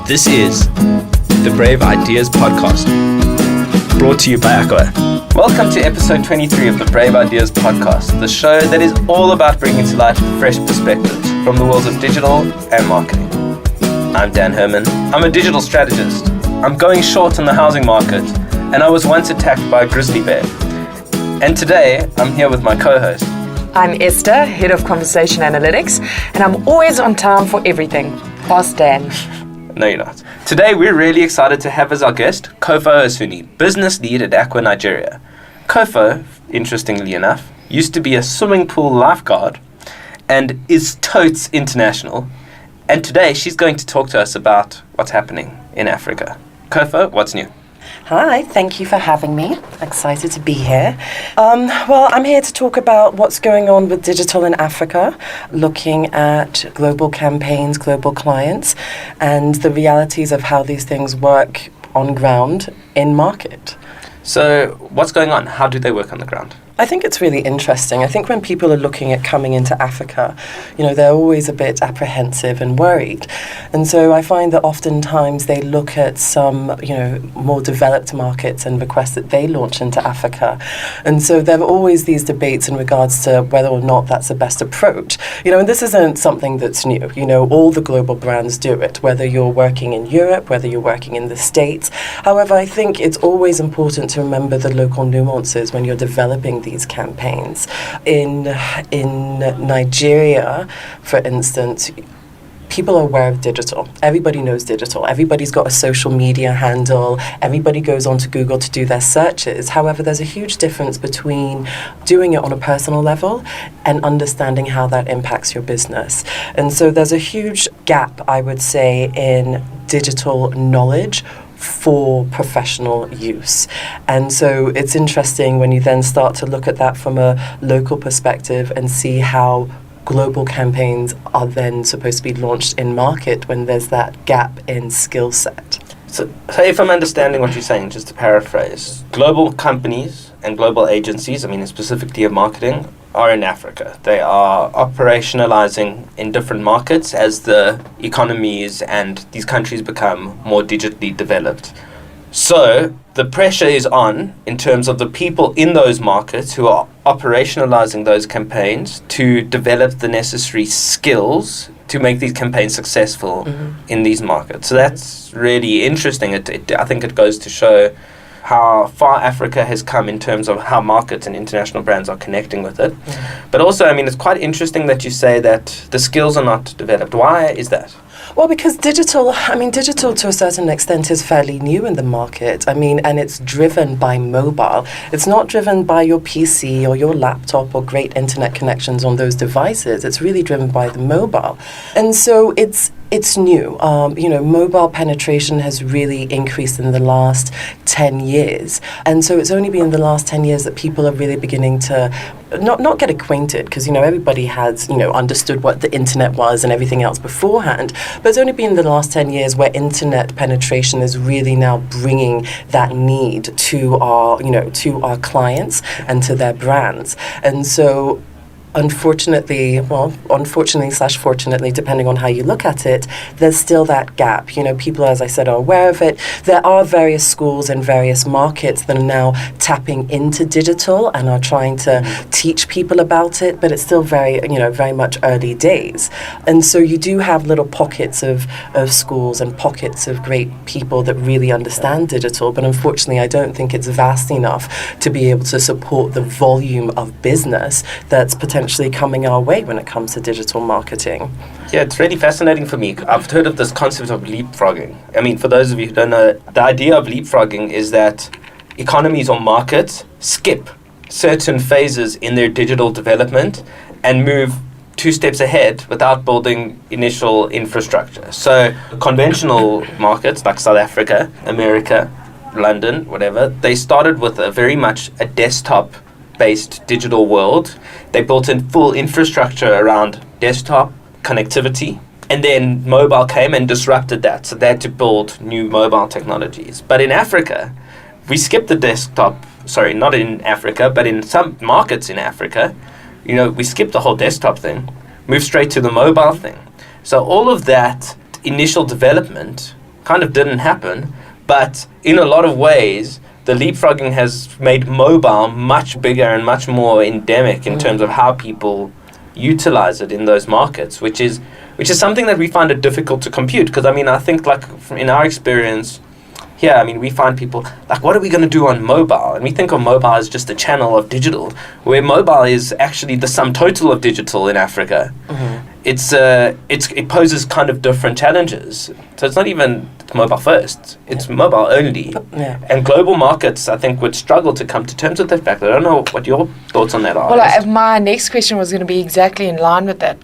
This is the Brave Ideas Podcast, brought to you by Aqua. Welcome to episode 23 of the Brave Ideas Podcast, the show that is all about bringing to light fresh perspectives from the worlds of digital and marketing. I'm Dan Herman. I'm a digital strategist. I'm going short on the housing market, and I was once attacked by a grizzly bear. And today, I'm here with my co-host. I'm Esther, Head of Conversation Analytics, and I'm always on time for everything. Ask Dan. No, you're not. Today, we're really excited to have as our guest, Kofo Asuni, Business Lead at Aqua Nigeria. Kofo, interestingly enough, used to be a swimming pool lifeguard and is totes international. And today, she's going to talk to us about what's happening in Africa. Kofo, what's new? Hi, thank you for having me. Excited to be here. Well, I'm here to talk about what's going on with digital in Africa, looking at global campaigns, global clients, and the realities of how these things work on ground in market. So, what's going on? How do they work on the ground? I think it's really interesting. I think when people are looking at coming into Africa, they're always a bit apprehensive and worried. And so I find that oftentimes they look at some, more developed markets and request that they launch into Africa. And so there are always these debates in regards to whether or not that's the best approach. And this isn't something that's new. All the global brands do it, whether you're working in Europe, whether you're working in the States. However, I think it's always important to remember the local nuances when you're developing these campaigns. In Nigeria, for instance, people are aware of digital. Everybody knows digital. Everybody's got a social media handle. Everybody goes onto Google to do their searches. However, there's a huge difference between doing it on a personal level and understanding how that impacts your business. And so there's a huge gap, I would say, in digital knowledge for professional use. And so it's interesting when you then start to look at that from a local perspective and see how global campaigns are then supposed to be launched in market when there's that gap in skill set. So if I'm understanding what you're saying, just to paraphrase, global companies and global agencies, specifically of marketing, are in Africa. They are operationalizing in different markets as the economies and these countries become more digitally developed. So the pressure is on in terms of the people in those markets who are operationalizing those campaigns to develop the necessary skills to make these campaigns successful in these markets. So that's really interesting. I think it goes to show how far Africa has come in terms of how markets and international brands are connecting with it. But also, it's quite interesting that you say that the skills are not developed. Why is that? Well, because digital to a certain extent is fairly new in the market. And it's driven by mobile. It's not driven by your PC or your laptop or great internet connections on those devices. It's really driven by the mobile. And so it's new. Mobile penetration has really increased in the last 10 years. And so it's only been in the last 10 years that people are really beginning to not get acquainted, because, everybody has, understood what the internet was and everything else beforehand. But it's only been in the last 10 years where internet penetration is really now bringing that need to our clients and to their brands. And so unfortunately, fortunately, depending on how you look at it, there's still that gap. People, as I said, are aware of it. There are various schools and various markets that are now tapping into digital and are trying to teach people about it, but it's still very much early days. And so you do have little pockets of schools and pockets of great people that really understand digital, but unfortunately, I don't think it's vast enough to be able to support the volume of business that's potentially coming our way when it comes to digital marketing. Yeah, it's really fascinating for me. I've heard of this concept of leapfrogging. For those of you who don't know, the idea of leapfrogging is that economies or markets skip certain phases in their digital development and move 2 steps ahead without building initial infrastructure. So conventional markets like South Africa, America, London, whatever, they started with a very much a desktop-based digital world. They built in full infrastructure around desktop connectivity, and then mobile came and disrupted that. So they had to build new mobile technologies. But in Africa, we skipped the desktop. Sorry, not in Africa, but in some markets in Africa, we skipped the whole desktop thing, moved straight to the mobile thing. So all of that initial development kind of didn't happen. But in a lot of ways, the leapfrogging has made mobile much bigger and much more endemic in terms of how people utilize it in those markets, which is something that we find it difficult to compute. Because, I mean, I think, like, in our experience here, I mean, we find people, like, what are we going to do on mobile? And we think of mobile as just a channel of digital, where mobile is actually the sum total of digital in Africa. It poses kind of different challenges. So it's not even mobile first, it's mobile only. And global markets, I think, would struggle to come to terms with that fact. I don't know what your thoughts on that are. Well, my next question was going to be exactly in line with that.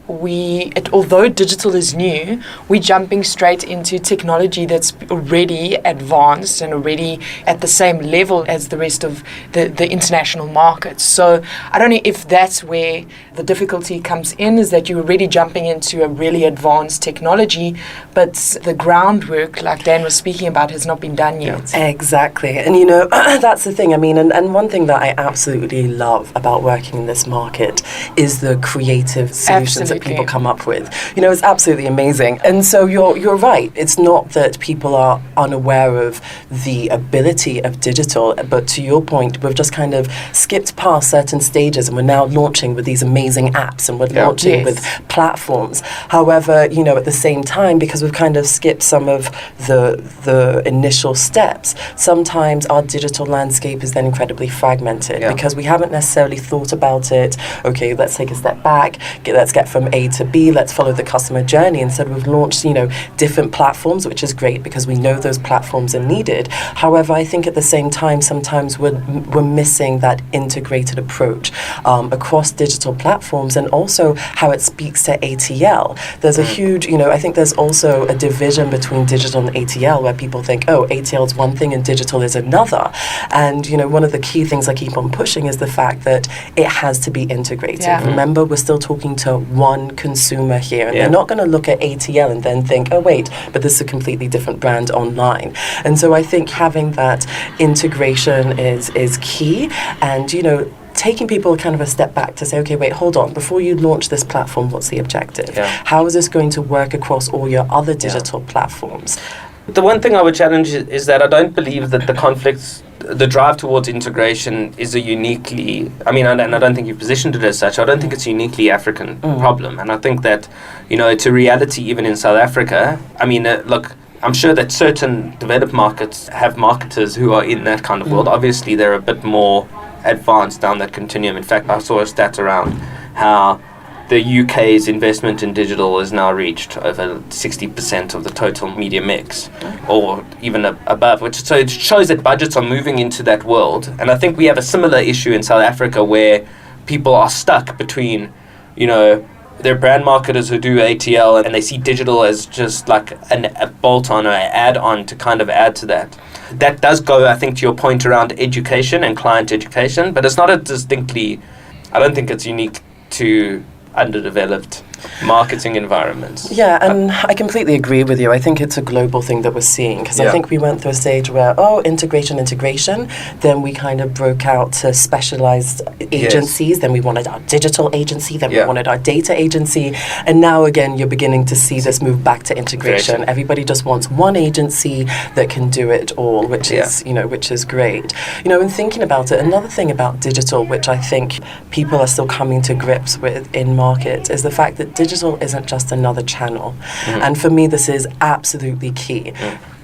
Although digital is new, we're jumping straight into technology that's already advanced and already at the same level as the rest of the international markets. So I don't know if that's where the difficulty comes in, is that you're already jumping into a really advanced technology, but the groundwork, like Dan was speaking about, has not been done yet. Exactly. And, you know, that's the thing. I mean, and one thing that I absolutely love about working in this market is the creative solutions that people come up with. You know, it's absolutely amazing. And so you're right. It's not that people are unaware of the ability of digital, but to your point, we've just kind of skipped past certain stages, and we're now launching with these amazing apps, and we're launching with platforms. However, you know, at the same time, because we've kind of skipped some of the initial steps, sometimes our digital landscape is then incredibly fragmented because we haven't necessarily thought about it. Okay, let's take a step back, let's get from A to B, let's follow the customer journey. Instead, we've launched, you know, different platforms, which is great because we know those platforms are needed. However, I think at the same time, sometimes we're missing that integrated approach across digital platforms, and also how it speaks to ATL. There's a huge, you know, I think there's also a division between digital and ATL, where people think, oh, ATL is one thing and digital is another. And, you know, one of the key things I keep on pushing is the fact that it has to be integrated. Remember, we're still talking to one consumer here, and they're not going to look at ATL and then think, oh, wait, but this is a completely different brand online. And so I think having that integration is key, and, you know, taking people kind of a step back to say, okay, wait, hold on. Before you launch this platform, what's the objective? How is this going to work across all your other digital platforms? The one thing I would challenge is that I don't believe that the drive towards integration is a uniquely, I mean, and I don't think you've positioned it as such, I don't think it's a uniquely African problem. And I think that, you know, it's a reality even in South Africa. I mean, look, I'm sure that certain developed markets have marketers who are in that kind of world. Obviously, they're a bit more advanced down that continuum. In fact, I saw a stat around how the UK's investment in digital has now reached over 60% of the total media mix, or even above, so it shows that budgets are moving into that world. And I think we have a similar issue in South Africa, where people are stuck between, you know, they're brand marketers who do ATL, and they see digital as just like a bolt-on or an add-on to kind of add to that. That does go, I think, to your point around education and client education, but it's not I don't think it's unique to underdeveloped marketing environments. Yeah, and I completely agree with you. I think it's a global thing that we're seeing, because I think we went through a stage where, integration, then we kind of broke out to specialized agencies, then we wanted our digital agency, then we wanted our data agency, and now again you're beginning to see this move back to integration. Everybody just wants one agency that can do it all, which is great. You know, and thinking about it, another thing about digital, which I think people are still coming to grips with in market, is the fact that digital isn't just another channel. And for me, this is absolutely key.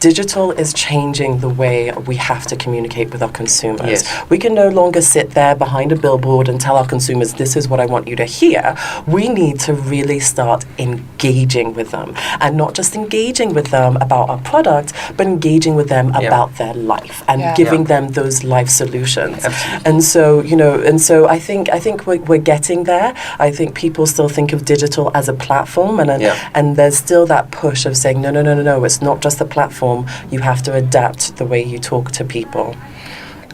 Digital is changing the way we have to communicate with our consumers. We can no longer sit there behind a billboard and tell our consumers, this is what I want you to hear. We need to really start engaging with them, and not just engaging with them about our product, but engaging with them about their life and giving them those life solutions. And so, you know, I think we're getting there. I think people still think of digital as a platform, and there's still that push of saying, no, it's not just a platform. You have to adapt the way you talk to people.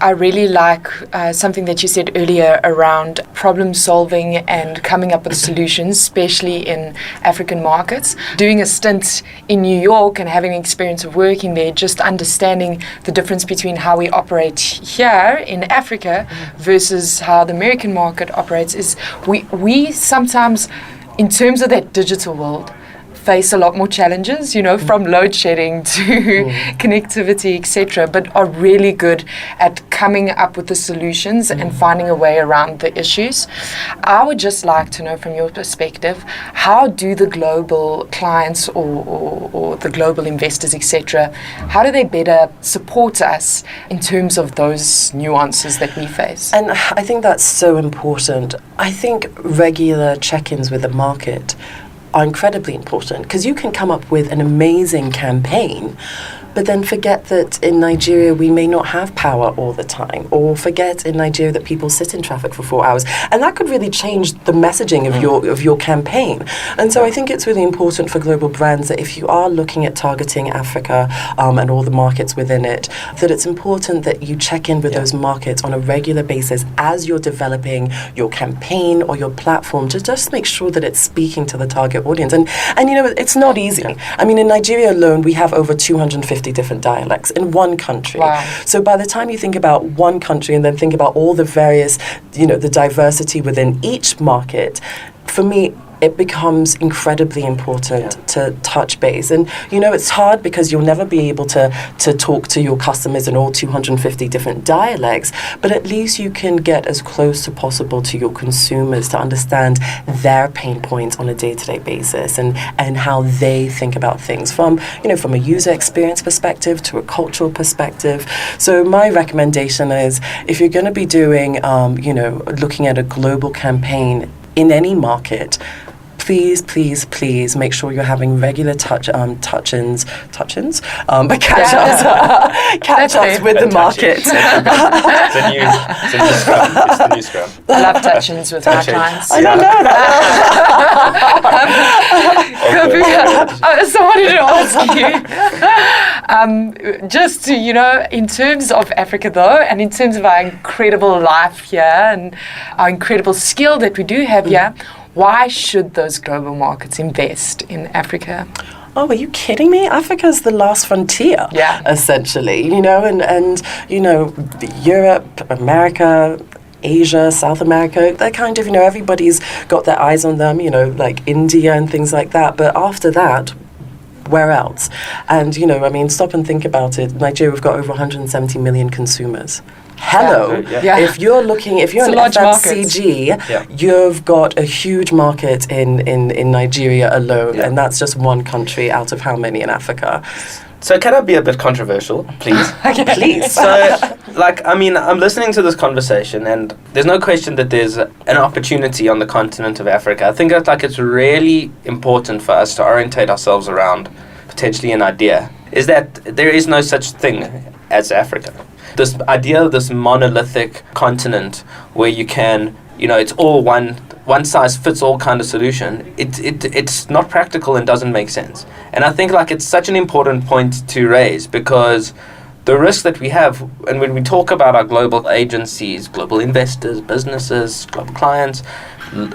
I really like something that you said earlier around problem solving and coming up with solutions, especially in African markets. Doing a stint in New York and having experience of working there, just understanding the difference between how we operate here in Africa versus how the American market operates is we sometimes, in terms of that digital world, face a lot more challenges, from load shedding to connectivity, etc., but are really good at coming up with the solutions and finding a way around the issues. I would just like to know from your perspective, how do the global clients or the global investors, etc., how do they better support us in terms of those nuances that we face? And I think that's so important. I think regular check-ins with the market are incredibly important, because you can come up with an amazing campaign, but then forget that in Nigeria we may not have power all the time, or forget in Nigeria that people sit in traffic for 4 hours, and that could really change the messaging of your campaign. And so I think it's really important for global brands that if you are looking at targeting Africa and all the markets within it, that it's important that you check in with those markets on a regular basis as you're developing your campaign or your platform, to just make sure that it's speaking to the target audience. And it's not easy. I mean, in Nigeria alone, we have over 250 different dialects in one country. Wow. So by the time you think about one country and then think about all the various, the diversity within each market, for me, it becomes incredibly important to touch base. And, it's hard because you'll never be able to talk to your customers in all 250 different dialects, but at least you can get as close as possible to your consumers to understand their pain points on a day-to-day basis and how they think about things from a user experience perspective to a cultural perspective. So my recommendation is, if you're going to be doing, looking at a global campaign in any market, please make sure you're having regular touch-ins, but catch-ups with the market. It's the new scrum. I love touch-ins with my clients. I don't know that. So I wanted to ask you, just to, in terms of Africa though, and in terms of our incredible life here and our incredible skill that we do have here, why should those global markets invest in Africa? Oh, are you kidding me? Africa's the last frontier, essentially, and Europe, America, Asia, South America, they're kind of, everybody's got their eyes on them, like India and things like that. But after that, where else? And, stop and think about it. Nigeria, we've got over 170 million consumers. Hello. If you're an FMCG, you've got a huge market in Nigeria alone, and that's just one country out of how many in Africa? So can I be a bit controversial, please? Okay. Please. So, I'm listening to this conversation, and there's no question that there's an opportunity on the continent of Africa. I think that it's really important for us to orientate ourselves around potentially an idea, is that there is no such thing as Africa. This idea of this monolithic continent where you can, it's all one size fits all kind of solution, it's not practical and doesn't make sense. And I think it's such an important point to raise, because the risk that we have, and when we talk about our global agencies, global investors, businesses, global clients,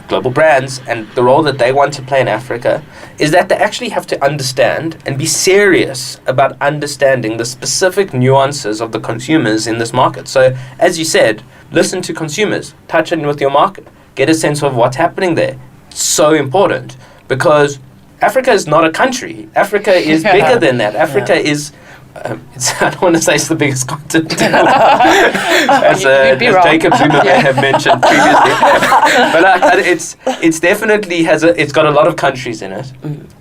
global brands, and the role that they want to play in Africa, is that they actually have to understand and be serious about understanding the specific nuances of the consumers in this market. So, as you said, listen to consumers, touch in with your market, get a sense of what's happening there. It's so important, because Africa is not a country. Africa is bigger than that. Africa is... I don't want to say it's the biggest continent, as Jacob Zuma may have mentioned previously. But it's definitely it's got a lot of countries in it,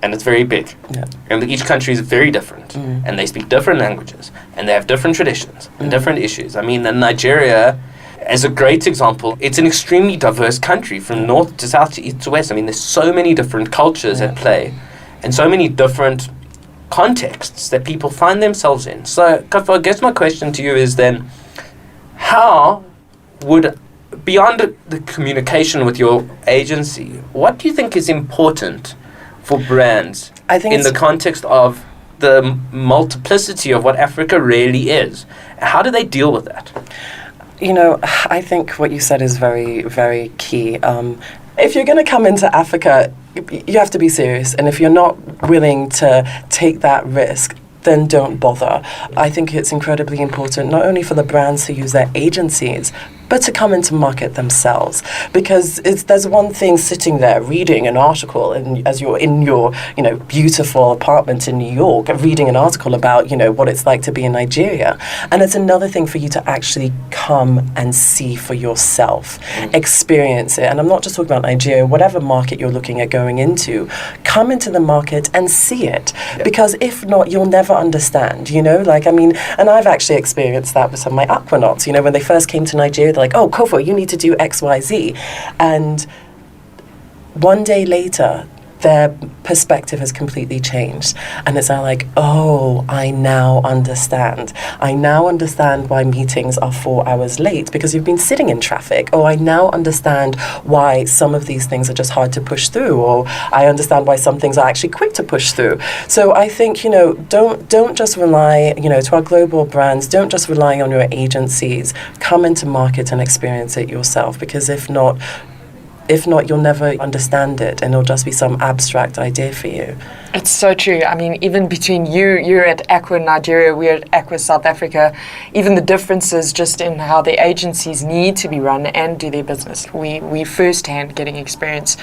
and it's very big. Yeah. And each country is very different, and they speak different languages, and they have different traditions and different issues. In Nigeria, as a great example, it's an extremely diverse country from north to south to east to west. There's so many different cultures at play, and so many different contexts that people find themselves in. So, Kofo, I guess my question to you is then, how would, beyond the communication with your agency, what do you think is important for brands in the context of the multiplicity of what Africa really is? How do they deal with that? I think what you said is very, very key. If you're going to come into Africa, you have to be serious. And if you're not willing to take that risk, then don't bother. I think it's incredibly important, not only for the brands to use their agencies, but to come into market themselves. Because there's one thing sitting there reading an article, and as you're in your, beautiful apartment in New York, reading an article about, what it's like to be in Nigeria. And it's another thing for you to actually come and see for yourself, experience it. And I'm not just talking about Nigeria, whatever market you're looking at going into, come into the market and see it. Yeah. Because if not, you'll never understand, and I've actually experienced that with some of my aquanauts, when they first came to Nigeria, they're like, oh, Kofo, you need to do X, Y, Z. And one day later, their perspective has completely changed. And it's now like, oh, I now understand. I now understand why meetings are 4 hours late because you've been sitting in traffic. Oh, I now understand why some of these things are just hard to push through. Or I understand why some things are actually quick to push through. So I think, don't just rely, to our global brands, don't just rely on your agencies. Come into market and experience it yourself, because if not, you'll never understand it, and it'll just be some abstract idea for you. It's so true. I mean, even between you're at Aqua Nigeria, we're at Aqua South Africa, even the differences just in how the agencies need to be run and do their business. We firsthand getting experience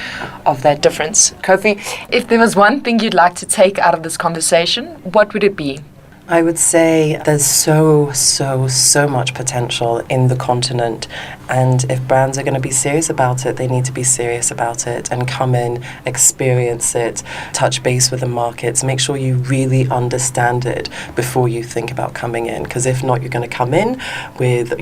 of that difference. Kofi, if there was one thing you'd like to take out of this conversation, what would it be? I would say there's so much potential in the continent, and if brands are going to be serious about it, they need to be serious about it and come in, experience it, touch base with the markets, make sure you really understand it before you think about coming in, because if not, you're going to come in with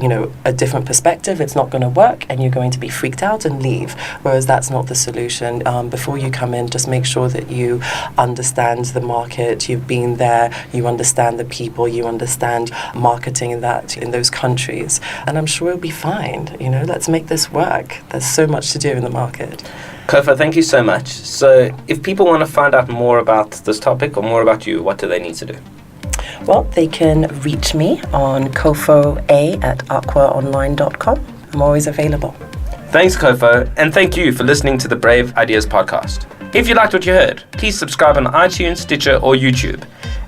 a different perspective, it's not going to work, and you're going to be freaked out and leave, whereas that's not the solution. Before you come in, just make sure that you understand the market, you've been there, you understand the people, you understand marketing in those countries, and I'm sure it'll be fine. Let's make this work. There's so much to do in the market. Kofo, thank you so much. So if people want to find out more about this topic or more about you, what do they need to do? Well, they can reach me on kofoa@aquaonline.com. I'm always available. Thanks, Kofo, and thank you for listening to the Brave Ideas podcast. If you liked what you heard, please subscribe on iTunes, Stitcher, or YouTube.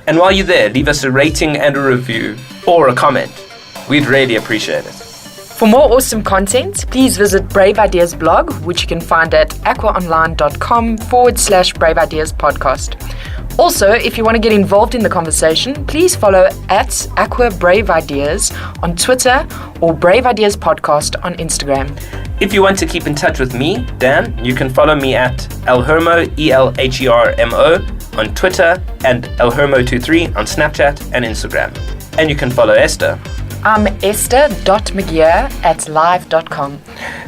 And while you're there, leave us a rating and a review or a comment. We'd really appreciate it. For more awesome content, please visit Brave Ideas blog, which you can find at aquaonline.com/Brave Ideas podcast. Also, if you want to get involved in the conversation, please follow at Aqua Brave Ideas on Twitter or Brave Ideas Podcast on Instagram. If you want to keep in touch with me, Dan, you can follow me at Elhermo, ELHERMO, on Twitter, and Elhermo23 on Snapchat and Instagram. And you can follow Esther. I'm esther.mcgear@live.com.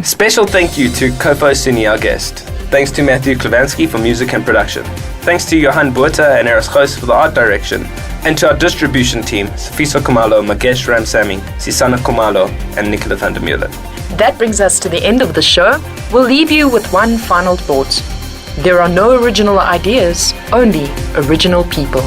Special thank you to Kofo Asuni, our guest. Thanks to Matthew Klavansky for music and production. Thanks to Johan Buerta and Eris Ghoos for the art direction. And to our distribution team, Safiso Kumalo, Magesh Ramsamy, Sisana Kumalo, and Nicola van der Meulen. That brings us to the end of the show. We'll leave you with one final thought. There are no original ideas, only original people.